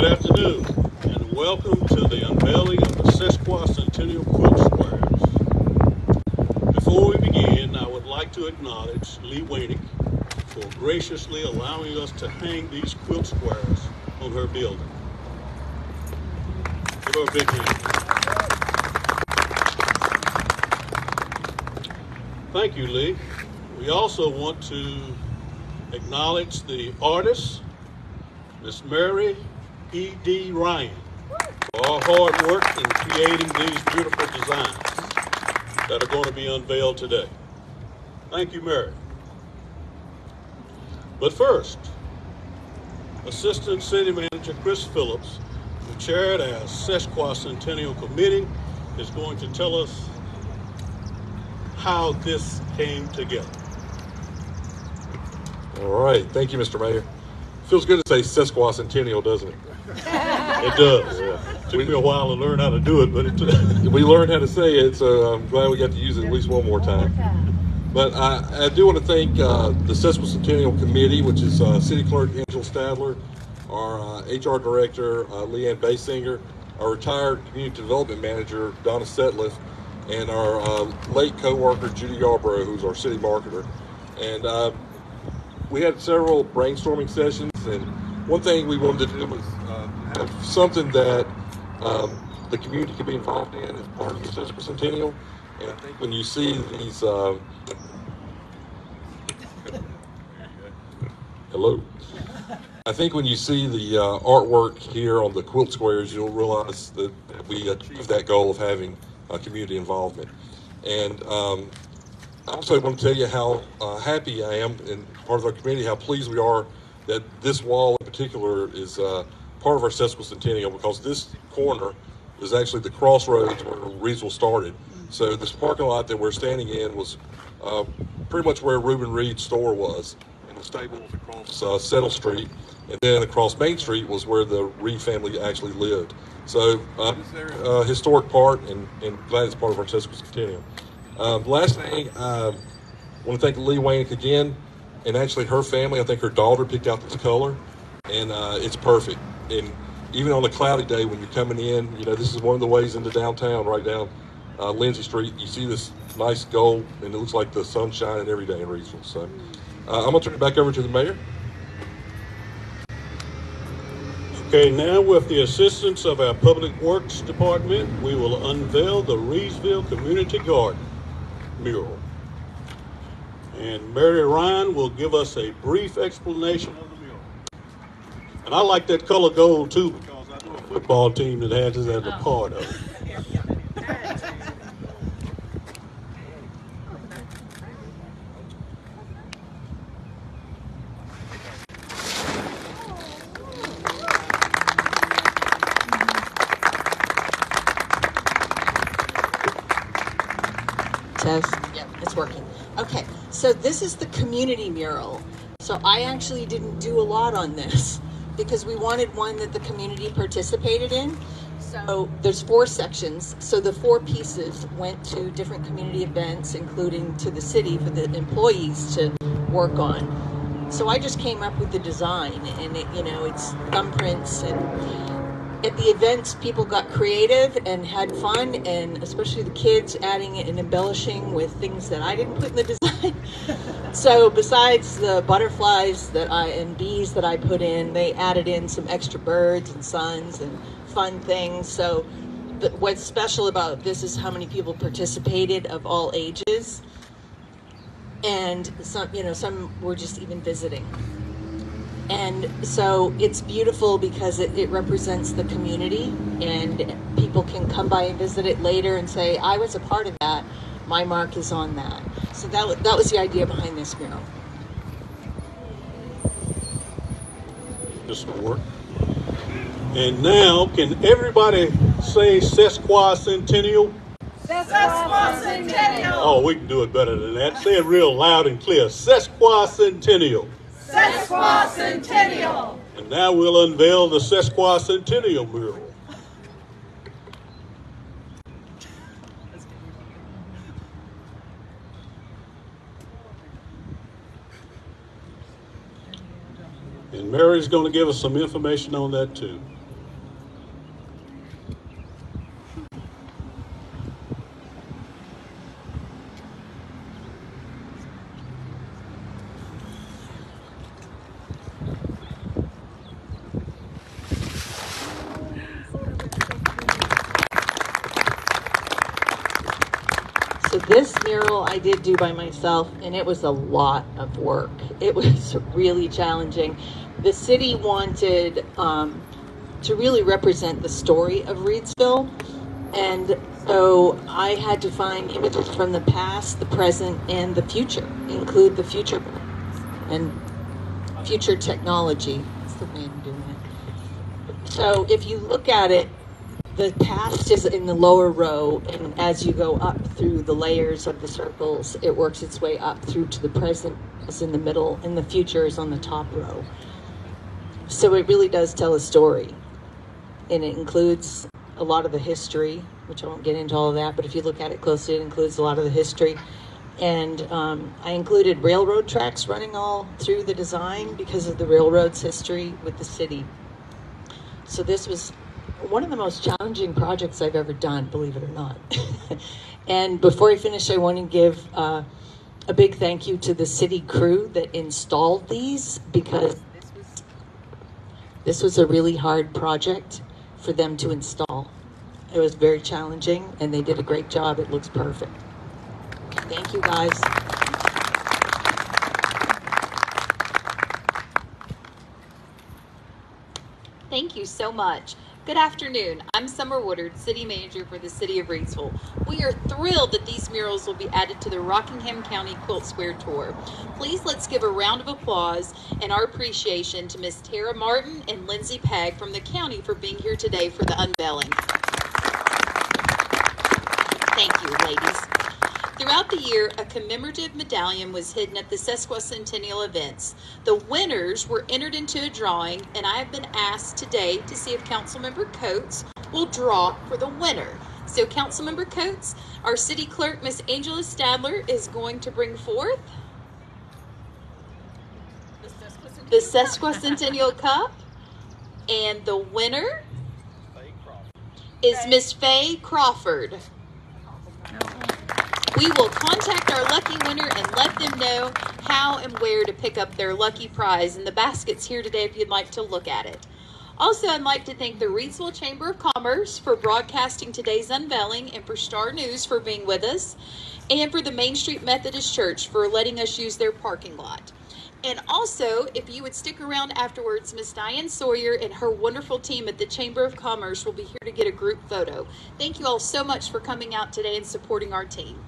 Good afternoon, and welcome to the unveiling of the Sesquicentennial Quilt Squares. Before we begin, I would like to acknowledge Lee Wainick for graciously allowing us to hang these quilt squares on her building. Give her a big hand. Thank you, Lee. We also want to acknowledge the artist, Miss Mary E.D. Ryan, for our hard work in creating these beautiful designs that are going to be unveiled today. Thank you, Mary. But first, Assistant City Manager Chris Phillips, who chaired our Sesquicentennial Committee, is going to tell us how this came together. All right, thank you, Mr. Mayor. Feels good to say sesquicentennial, doesn't it? It does. Yeah. Took me a while to learn how to do it, but we learned how to say it, so I'm glad we got to use it at least one more time. But I do want to thank the Sesquicentennial Committee, which is City Clerk Angela Stadler, our HR Director Leanne Basinger, our retired Community Development Manager Donna Setliff, and our late co-worker Judy Yarbrough, who's our city marketer. And we had several brainstorming sessions, and one thing we wanted to do was have something that the community could be involved in as part of the Sesquicentennial. And I think when you see these, hello. I think when you see the artwork here on the quilt squares, you'll realize that we achieved that goal of having community involvement. And I also want to tell you how happy I am, and part of our community, how pleased we are that this wall in particular is part of our Sesquicentennial, because this corner is actually the crossroads where Reedsville started. So this parking lot that we're standing in was pretty much where Reuben Reed's store was, and the stables across Settle Street, and then across Main Street was where the Reed family actually lived. So this is a historic part, and glad it's part of our Sesquicentennial. Last thing, I want to thank Lee Wainick again, and actually her family. I think her daughter picked out this color, and it's perfect. And even on a cloudy day when you're coming in, you know, this is one of the ways into downtown, right down Lindsay Street. You see this nice gold, and it looks like the sun's shining every day in Reedsville. So I'm going to turn it back over to the mayor. Okay, now with the assistance of our Public Works Department, we will unveil the Reedsville Community Garden mural. And Mary Ryan will give us a brief explanation of the mural. And I like that color gold too, because I know a football team that has it as a part of it. Test. Yep, it's working. Okay, so this is the community mural. So I actually didn't do a lot on this because we wanted one that the community participated in. So there's 4 sections. So the 4 pieces went to different community events, including to the city for the employees to work on. So I just came up with the design, and it, you know, it's thumbprints, and at the events, people got creative and had fun, and especially the kids adding and embellishing with things that I didn't put in the design. So besides the butterflies and bees that I put in, they added in some extra birds and suns and fun things. So what's special about this is how many people participated of all ages, and some were just even visiting. And so it's beautiful because it represents the community, and people can come by and visit it later and say, I was a part of that, my mark is on that. So that was the idea behind this mural. This will work. And now, can everybody say Sesquicentennial? Sesquicentennial! Oh, we can do it better than that. Say it real loud and clear. Sesquicentennial. Sesquicentennial! And now we'll unveil the Sesquicentennial mural. And Mary's going to give us some information on that too. this mural I did do by myself, and it was a lot of work. It was really challenging. The city wanted to really represent the story of Reidsville, and so I had to find images from the past, the present, and the future, include the future and future technology. That's the way I'm doing it. So if you look at it, the past is in the lower row, and as you go up through the layers of the circles, it works its way up through to the present is in the middle, and the future is on the top row. So it really does tell a story, and it includes a lot of the history, which I won't get into all of that, but if you look at it closely, it includes a lot of the history. And I included railroad tracks running all through the design because of the railroad's history with the city. So this was one of the most challenging projects I've ever done, believe it or not. And before I finish, I want to give a big thank you to the city crew that installed these, because this was a really hard project for them to install. It was very challenging, and they did a great job. It looks perfect. Thank you, guys. Thank you so much. Good afternoon. I'm Summer Woodard, City Manager for the City of Reidsville. We are thrilled that these murals will be added to the Rockingham County Quilt Square Tour. Please let's give a round of applause and our appreciation to Ms. Tara Martin and Lindsay Pegg from the county for being here today for the unveiling. Thank you, ladies. Throughout the year, a commemorative medallion was hidden at the Sesquicentennial events. The winners were entered into a drawing, and I have been asked today to see if Councilmember Coates will draw for the winner. So Councilmember Coates, our city clerk, Miss Angela Stadler, is going to bring forth the Sesquicentennial Cup, and the winner is Miss Faye Crawford. We will contact our lucky winner and let them know how and where to pick up their lucky prize in the baskets here today if you'd like to look at it. Also, I'd like to thank the Reidsville Chamber of Commerce for broadcasting today's unveiling, and for Star News for being with us, and for the Main Street Methodist Church for letting us use their parking lot. And also, if you would stick around afterwards, Miss Diane Sawyer and her wonderful team at the Chamber of Commerce will be here to get a group photo. Thank you all so much for coming out today and supporting our team.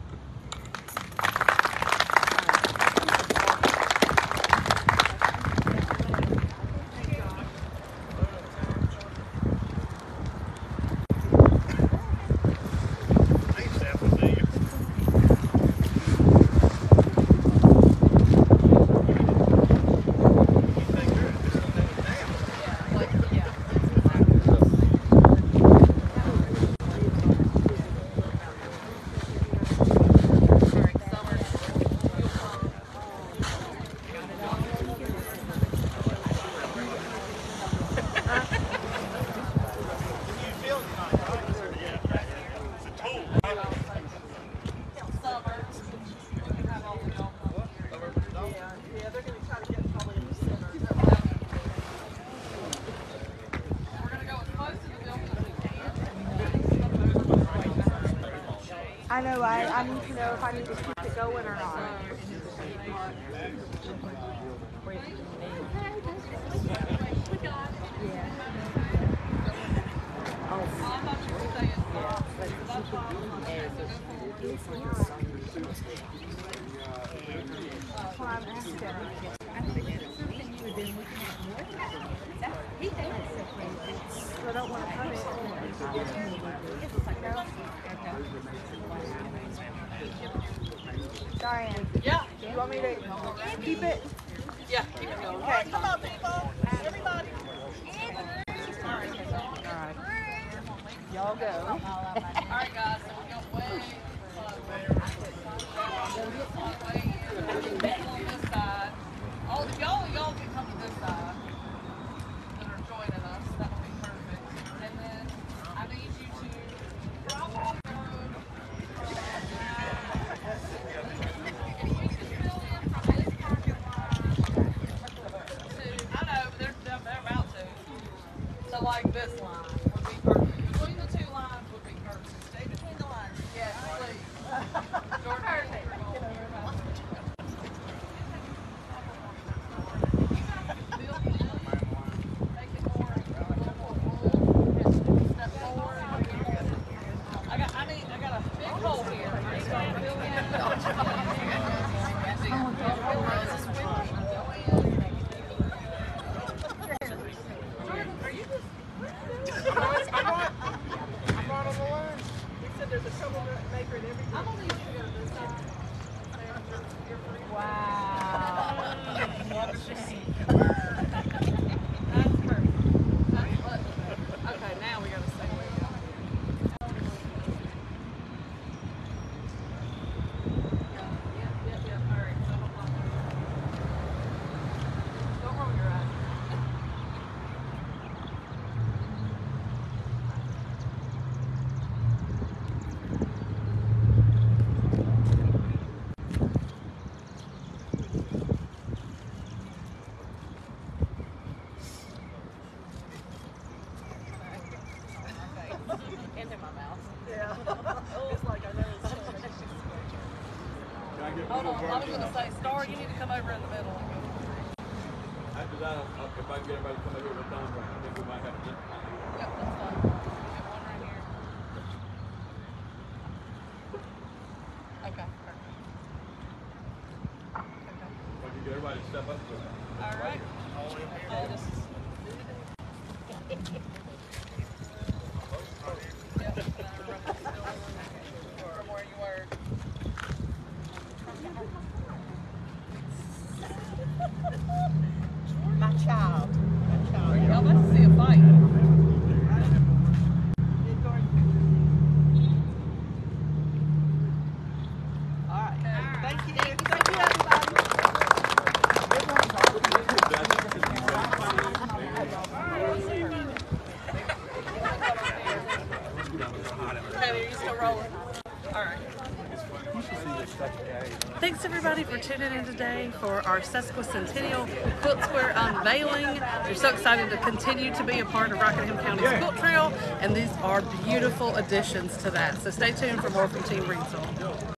I know, I need to know if I need to keep it going or not. I don't want to cut it. Diane. Yeah. You want me to keep it? Yeah, keep it going. Okay. Come on, people. Everybody. All right. Y'all go. All right, guys. So we're going way on this side. Oh, if y'all can come to this side that are joining us, that would be perfect. And then I need you to drop off the road. I know, but they're about to. So like this line would be perfect. Between the two lines would be perfect. Stay between the lines. Yes, please. I was gonna say, Star, you need to come over in the middle. After that, if I can get everybody to come over with Tom, I think we might have a Yep, that's fine. Get one right here. Okay, perfect. Okay. If I can get everybody to step up to it. All right. I'll just. Yep, from where you were. My child. Y'all about to see a fight. All right. Thank you. Thank you, everybody. Are you still rolling? All right. Thanks everybody for tuning in today for our Sesquicentennial Quilt Square Unveiling. We're so excited to continue to be a part of Rockingham County's Quilt Trail, and these are beautiful additions to that. So stay tuned for more from Team Reedsville.